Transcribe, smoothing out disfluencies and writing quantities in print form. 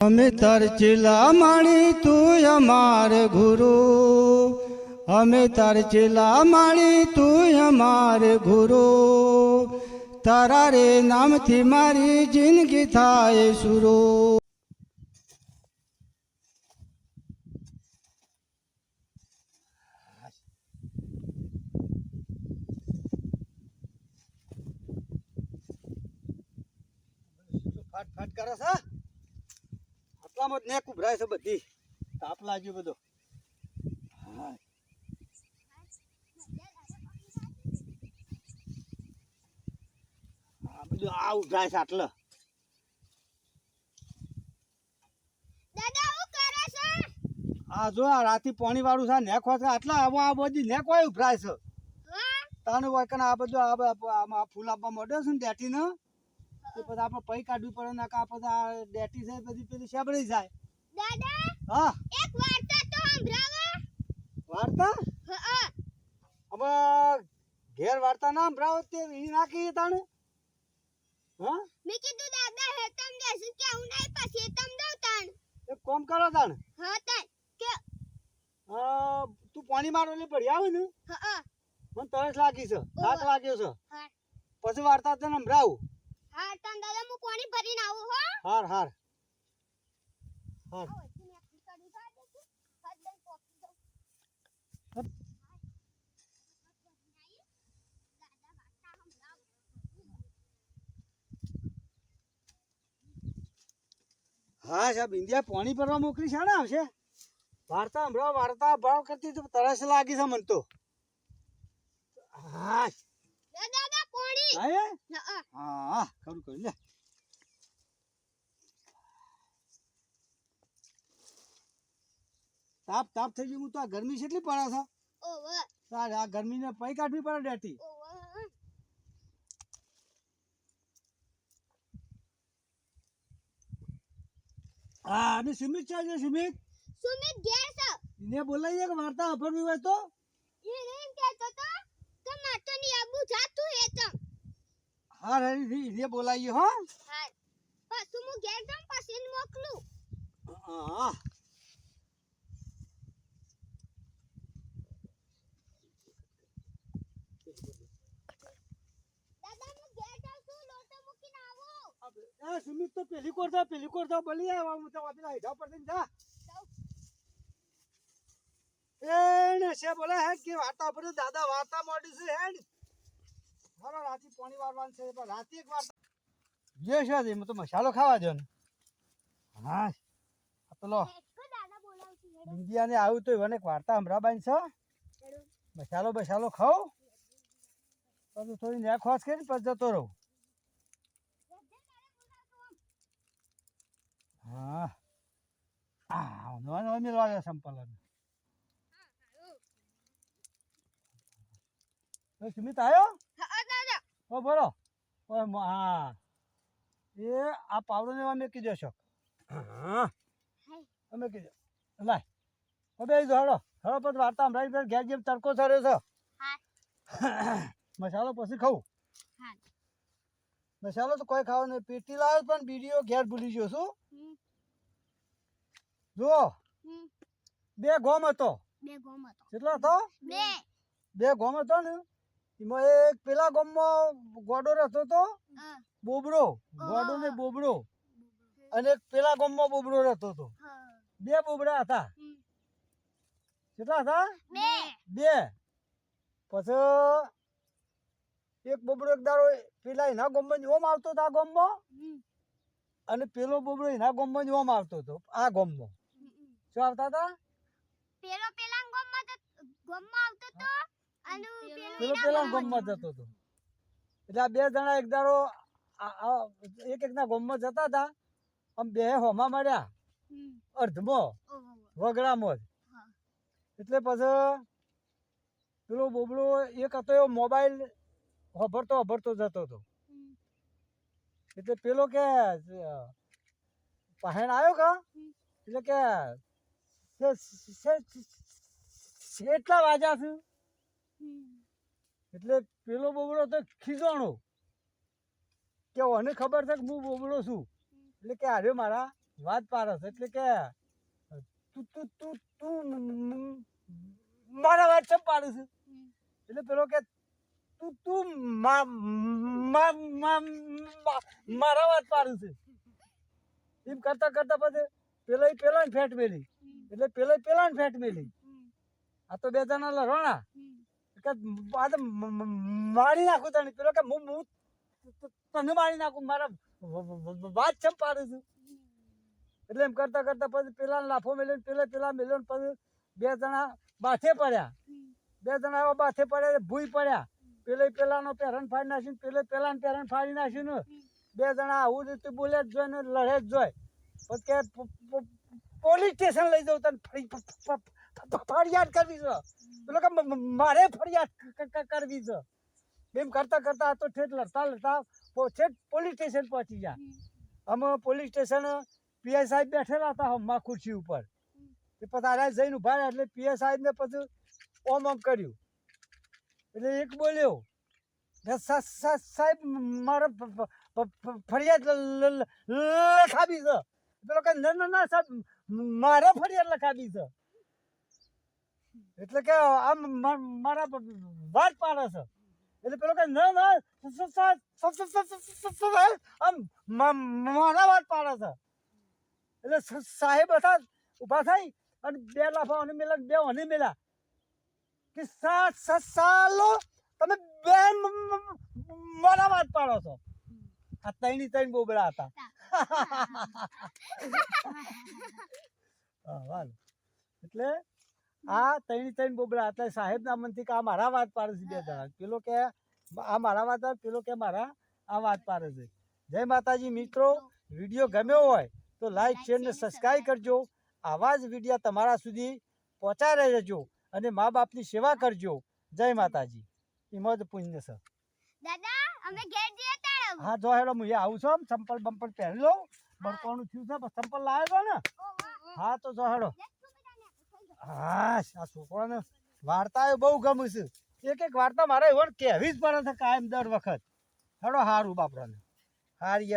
અમે તાર ચેલા માણી તું અમાર ગુરુ, અમે તાર ચેલા માણી તું અમાર ગુરુ, તારા રે નામથી મારી જિંદગી થાય સુરો. ફાટ ફાટ કરે છે, આટલામાં જ નેક ઉભરાય છે બધી, તાપ લાગ્યો બધો. આ બધું આ ઉભરાય છે આટલે. આ જો આ રાતી પાણી વાળું છે, નેક હોય છે આટલા. આ બધી નેક હોય ઉભરાય છે તાનું હોય કે આ બધું આ ફૂલ આપવા માંડ્યો છે ને ડેટી ને, પછી આપણે પૈ કાઢવી પડે ને કા પછી આ ડેટી છે પછી પેલી શેબડી જાય. દાદા હા એક વાર્તા તો સંભળાવો. વાર્તા? હવે ઘેર વાર્તા ના સંભળાવો તે ઈ નાખી તાણે. હા મે કીધું દાદા હે તમ દેસું કે હું નહીં પછી તમ દઉં તાણ. એક કામ કરો તાણે. હા તાણ કે તું પાણી મારો એટલે પડી આવે ને, હા મને તરસ લાગી છે, થાક લાગ્યો છે, હા પછી વાર્તા તને સંભળાવું. હા તાણ દાદા હું પાણી ભરીને આવું હો. હાર હાર હાર. હા સાહેબ ઇન્ડિયા પાણી ભરવા મોકલી છે ને આવશે. વાર્તા સંભળાવો, વાર્તા ભાવ કરતી તો તરસ લાગી છે મને તો. હા દાદા પાણી. હા હા હા ખરું કરી લે. તાપ તાપ થઈ ગયું. હું તો આ ગરમી કેટલી પડે છે. ઓવે તારે આ ગરમીને પૈ કાઢવી પડે ડેટી. ઓવે હા અને સુમિત છે સુમિત, સુમિત ઘેર છે. એને બોલાવીએ કે વાર્તા અફરવી હોય તો. એ એમ કહેતો તો કે માટો ની આબુ જાતું હે તમ. હા એને બોલાવીએ હો. હા પાછું હું ઘેર જાઉં પછી એને મોકલું. હા દાદા હું ઘેર જાઉં છું, લોટો મૂકીને આવું. એ સુમિત તો પેલી કોર જાવ બોલી આવ્યા. હું તો પેલા હેઠા પર જા. એને છે બોલે હે કે વાર્તા પર દાદા વાર્તા મોડી છે હેડ. મારો રાતી પાણી વાળવાનું છે પણ રાતી એક વાર્તા જે છે એમ તો મસાલો ખાવા દો ને. હા આ પેલો દાદા બોલાવતી હેડો. ઇન્ડિયાને આવ્યું તો એને એક વાર્તા સંભળાવાની છે. મસાલો ખાઓ પછી થોડી નેક ખોસ કરી પછી જતો રહું. હા હા મેળવા સંપલ સુમિત આવ્યો. હા દાદા ઓ બોલો. હા એ આ પાવડો ને અમે કીધો છો. હા અમે કીધો લાય બે હળો હળો પછી વાર્તા સંભળાવી ઘેર જેમ તડકો સર્યો છે. મસાલો પછી ખાવું. મસાલો તો કોઈ ખાવા નહીં. પેટી લાવ્યો પણ બીડીઓ ઘેર ભૂલી ગયો છું. જુઓ બે ગોમ હતો. બે ગોમ હતો. કેટલો હતો? બે ગોમ હતો ને એમાં એક પેલા ગોમમાં ગોડો રહેતો હતો, બોબડો ગોડો ને બોબડો, અને એક પેલા ગોમમાં બોબડો રહેતો હતો. બે બોબડા હતા. કેટલા હતા? બે. પછી એક બોબડો એક દાડો પેલા એના ગોમમાં ઓમ આવતો હતો આ ગોમમાં, અને પેલો બોબડો એના ગોમમાં ઓમ આવતો હતો આ ગોમમાં. શું આવતા હતા? પેલો પેલા ગોમમાં આવતો તો અને પેલો પેલા ગોમમાં જતો હતો. એટલે આ બે જણા એક દાડો એક ના ગોમમાં જતા હતા. આમ બે હોમા મળ્યા અર્ધમાં વગડામાં જ. એટલે પછી પેલો બોબડો એક હતો એવો મોબાઈલ વાપરતો જતો હતો. એટલે પેલો કે પહેણ આવ્યો કા એટલે કે કેટલા વાગ્યા છે. એટલે પેલો બોબડો તો ખીજાણો કે મને ખબર છે કે હું બોબડો છું, એટલે કે આર્યો મારા વાત પાડસ એટલે કે તું તું તું તું મારા વાત ચમ પાડે છે એટલે પેલો કે તું તું મારા વાત પાડે છે એમ કરતા કરતા પછી પેલા ફેટ મેલી એટલે પેલા ફેટ મેલી આ તો બે જણા લડવાના કે આ તો મારી નાખું તને પેલો કે હું તને મારી નાખું મારા વાત ચમ પાડે છે એટલે એમ કરતા કરતા પછી પેલા લાફો મેલ્યો પેલા મેલ્યો ને પછી બે જણા બાથે પડ્યા બે જણા એવા બાથે પડ્યા ભૂઈ પડ્યા પેલાનો પેરણ ફાડી નાખ્યું પેલાને પેરણ ફાડી નાખ્યું ને બે જણા આવું રીતે બોલ્યા જ જોઈ ને લડે જ જોઈ પછી કે પોલીસ સ્ટેશન લઈ જાઉં તને ફરિયાદ કરવી છે પેલો કે મારે ફરિયાદ કરવી છે એમ કરતા કરતા તો ઠેઠ લડતા લડતા ઠેઠ પોલીસ સ્ટેશન પહોંચી ગયા અમે પોલીસ સ્ટેશન પીઆઈ સાહેબ બેઠેલા હતા હમણાં ખુરશી ઉપર પછી આરા જઈને ઉભા રહ્યા એટલે પીઆઈ સાહેબને પછી ઓમ કર્યું એટલે એક બોલ્યો સાહેબ મારે ફરિયાદ લખાવી છે પેલો કે ના સાહેબ મારે ફરિયાદ લખાવી છે એટલે કે આમ મારા વાત પાડે છે એટલે પેલો કે ના આમ મારા વાત પાડે છે એટલે સાહેબ હતા ઉભા થઈ અને બે લાફા અને મેલા બે અને મેલા કે સાલો તમે બે મારા વાત પાડો છો આ ત્રણ બોબડા હતા એટલે આ ત્રણ બોબડા હતા સાહેબના મનથી કે આ મારા વાત પાડે છે બે જણા પેલો કે આ મારા વાત પેલો કે મારા આ વાત પાડે છે જય માતાજી મિત્રો વિડીયો ગમ્યો હોય તો લાઈક શેર ને સબસ્ક્રાઈબ કરજો આવા જ વિડીયો તમારા સુધી પહોંચાડી રહેજો અને મા બાપની સેવા કરજો જય માતાજી એમાં જ પુણ્ય છે દાદા અમે ઘેર જઈએ તાળમ હા જો હેડો હું આવું છું ચંપલ બંપલ પહેરી લઉં બળકોનું થયું છે ચંપલ લાવ્યો ને હા તો જો હેડો હા આ છોકરાને વાર્તાઓ બહુ ગમે છે એક વાર્તા મારે એવો કહેવી જ પડે છે કાયમ દર વખત હેડો હારું બાપરાને હારી